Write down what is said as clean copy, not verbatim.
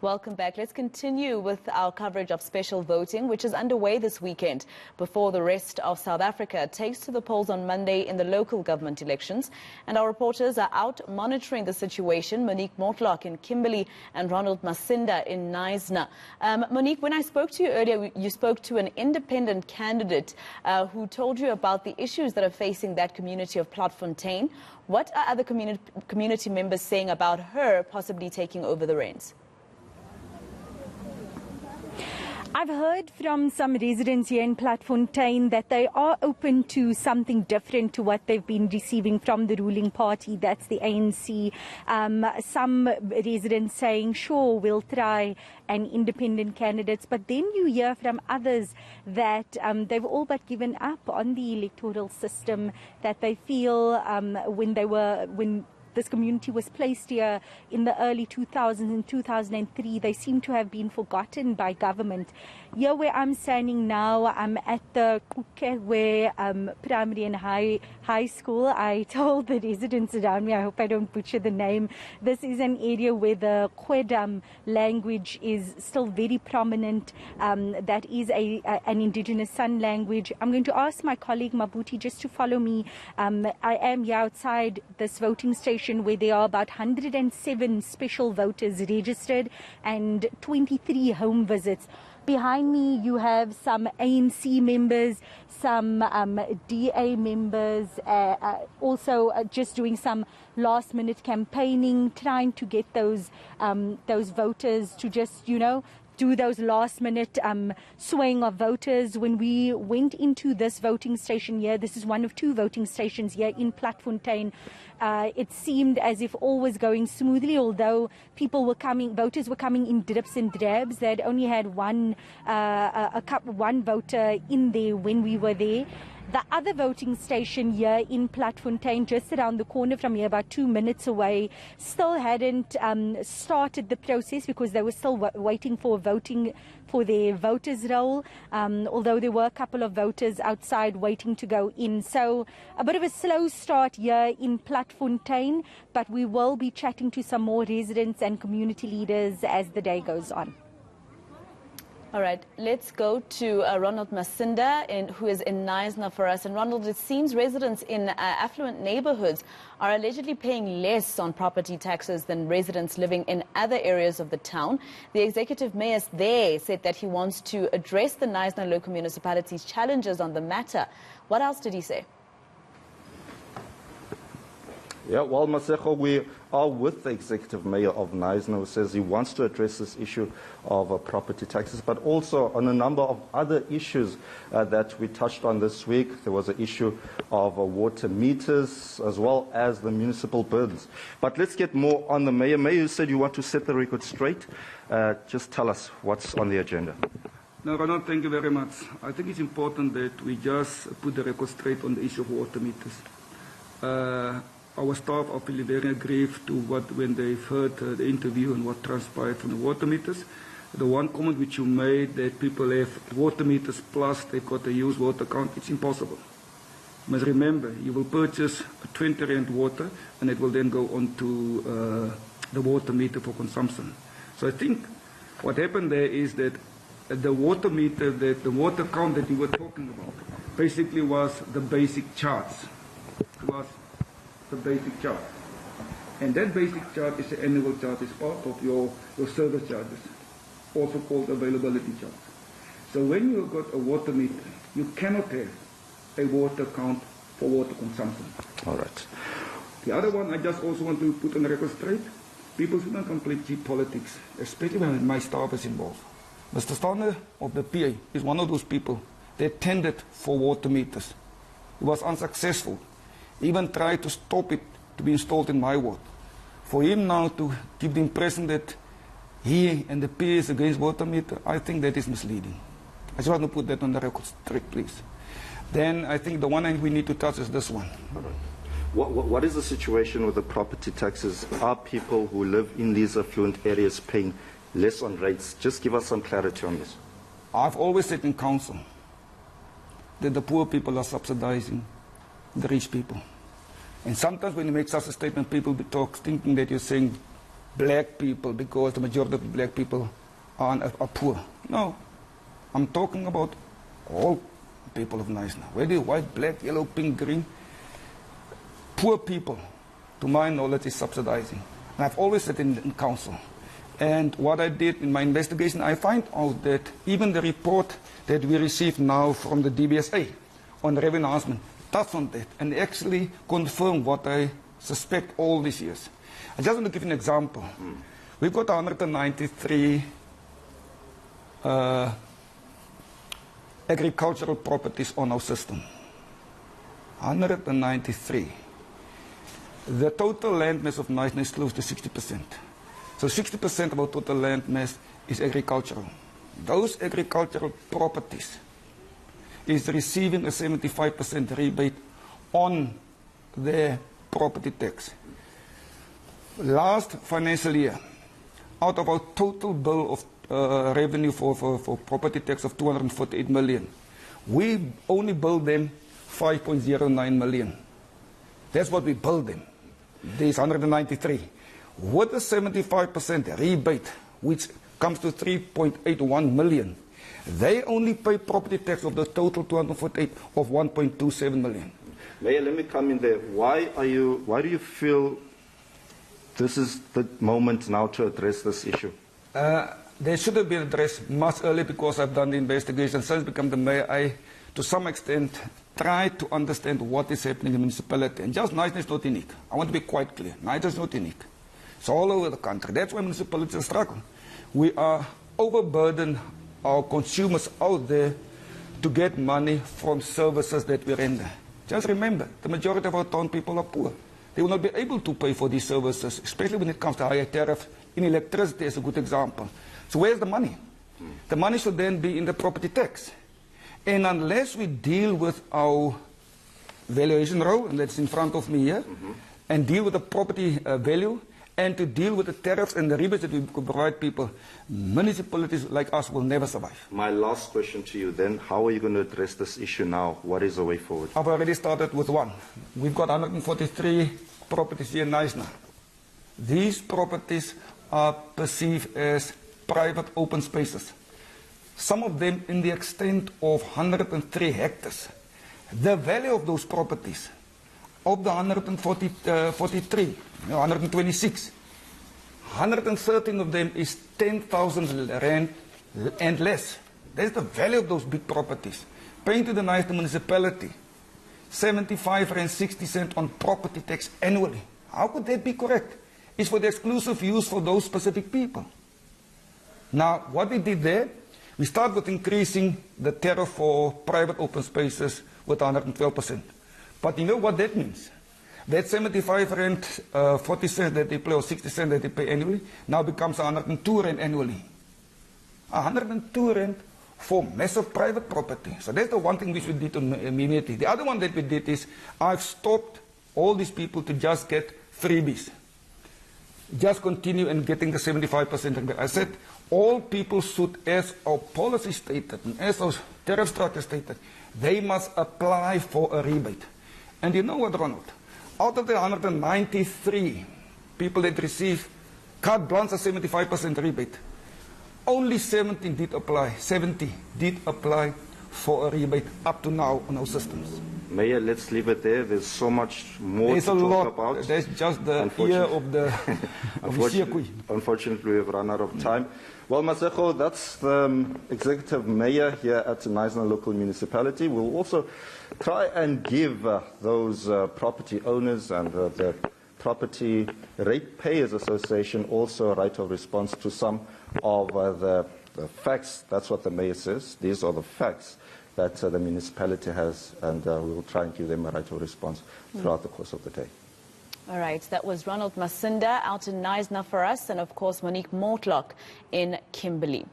Welcome back. Let's continue with our coverage of special voting, which is underway this weekend before the rest of South Africa takes to the polls on Monday in the local government elections. And our reporters are out monitoring the situation. Monique Mortlock in Kimberly and Ronald Masinda in Knysna. Monique, when I spoke to you earlier, you spoke to an independent candidate who told you about the issues that are facing that community of Platfontein. What are other community members saying about her possibly taking over the reins? I've heard from some residents here in Platfontein that they are open to something different to what they've been receiving from the ruling party, that's the ANC. Some residents saying, sure, we'll try an independent candidate, but then you hear from others that they've all but given up on the electoral system, that they feel when this community was placed here in the early 2000s and 2003. They seem to have been forgotten by government. Here where I'm standing now, I'm at the Kukwe Primary and High School. I told the residents around me, I hope I don't butcher the name, this is an area where the Kwedam language is still very prominent. That is an indigenous San language. I'm going to ask my colleague Mabuti just to follow me. I am here outside this voting station where there are about 107 special voters registered and 23 home visits. Behind me, you have some ANC members, some DA members, also just doing some last-minute campaigning, trying to get those voters to just, do those last-minute swaying of voters. When we went into this voting station here, this is one of two voting stations here in Platfontein, it seemed as if all was going smoothly, although voters were coming in drips and drabs. They had only had one voter in there when we were there. The other voting station here in Platfontein, just around the corner from here, about 2 minutes away, still hadn't started the process because they were still waiting for voting for their voters' roll, although there were a couple of voters outside waiting to go in. So a bit of a slow start here in Platfontein, but we will be chatting to some more residents and community leaders as the day goes on. All right, let's go to Ronald Masinda, who is in Knysna for us. And Ronald, it seems residents in affluent neighbourhoods are allegedly paying less on property taxes than residents living in other areas of the town. The executive mayor there said that he wants to address the Knysna Local Municipality's challenges on the matter. What else did he say? Yeah, well, Maseko, we are with the executive mayor of Knysna, who says he wants to address this issue of property taxes, but also on a number of other issues that we touched on this week. There was an issue of water meters as well as the municipal burdens. But let's get more on the mayor. Mayor, you said you want to set the record straight. Just tell us what's on the agenda. No, Ronald, thank you very much. I think it's important that we just put the record straight on the issue of water meters. Our staff are feeling very aggrieved to when they've heard the interview and what transpired from the water meters. The one comment which you made that people have water meters plus they've got a used water account, it's impossible. You must remember, you will purchase a 20 rand water and it will then go on to the water meter for consumption. So I think what happened there is that the water meter, the water account that you were talking about, basically was the basic charge. The basic charge. And that basic charge is the annual charge, it's part of your service charges, also called availability charge. So when you've got a water meter, you cannot have a water account for water consumption. All right. The other one I just also want to put on the record straight, people shouldn't complete cheap politics, especially when my staff is involved. Mr. Stander of the PA is one of those people that tended for water meters. He was unsuccessful. Even tried to stop it to be installed in my ward. For him now to give the impression that he and the PA is against water meter, I think that is misleading. I just want to put that on the record straight, please. Then I think the one we need to touch is this one. What is the situation with the property taxes? Are people who live in these affluent areas paying less on rates? Just give us some clarity on this. I've always said in council that the poor people are subsidizing the rich people. And sometimes when you make such a statement, people talk thinking that you're saying black people because the majority of black people are poor. No, I'm talking about all people of Knysna, whether white, black, yellow, pink, green. Poor people, to my knowledge, is subsidizing. And I've always said in council. And what I did in my investigation, I find out that even the report that we received now from the DBSA on revenue enhancement touched on that and actually confirmed what I suspect all these years. I just want to give you an example. We've got 193 agricultural properties on our system. 193. The total land mass of Knysna is close to 60%. So 60% of our total land mass is agricultural. Those agricultural properties is receiving a 75% rebate on their property tax. Last financial year, out of our total bill of revenue for property tax of 248 million, we only billed them 5.09 million. That's what we billed them, these 193. With a 75% rebate, which comes to 3.81 million, they only pay property tax of the total 248 of 1.27 million. Mayor, let me come in there. Why do you feel this is the moment now to address this issue? They should have been addressed much earlier because I've done the investigation. Since become the mayor, I, to some extent, try to understand what is happening in the municipality. And just Knysna is not unique. I want to be quite clear. Knysna is not unique. It's all over the country. That's why municipalities struggle. We are overburdened our consumers out there to get money from services that we render. Just remember, the majority of our town people are poor. They will not be able to pay for these services, especially when it comes to higher tariff in electricity is a good example. So where's the money? The money should then be in the property tax. And unless we deal with our valuation row, and that's in front of me here, and deal with the property value, and to deal with the tariffs and the rebates that we provide people, municipalities like us will never survive. My last question to you then, how are you going to address this issue now? What is the way forward? I've already started with one. We've got 143 properties here in Knysna. These properties are perceived as private open spaces. Some of them in the extent of 103 hectares. The value of those properties, of the 126, 113 of them is 10,000 rand and less. That's the value of those big properties. Paying to the Knysna municipality 75 rand 60 cents on property tax annually. How could that be correct? It's for the exclusive use for those specific people. Now, what we did there, we started with increasing the tariff for private open spaces with 112%. But you know what that means? That 75 rand 40 cents that they pay, or 60 cents that they pay annually, now becomes 102 rand annually. 102 rand for massive private property. So that's the one thing which we did immediately. The other one that we did is, I've stopped all these people to just get freebies. Just continue and getting the 75%. I said, all people should, as our policy stated, and as our tariff structure stated, they must apply for a rebate. And you know what, Ronald? Out of the 193 people that receive carte blanche a 75% rebate, only 70 did apply for a rebate up to now on our systems. Mayor, let's leave it there. There's so much more to talk about. That's just the ear of the circuit. Unfortunately, we've run out of time. Well, Masego, that's the executive mayor here at Knysna Local Municipality. We'll also try and give those property owners and the Property Ratepayers Association also a right of response to some of the facts. That's what the mayor says. These are the facts that the municipality has, and we will try and give them a right of response throughout the course of the day. All right, that was Ronald Masinda out in Knysna for us, and of course Monique Mortlock in Kimberly.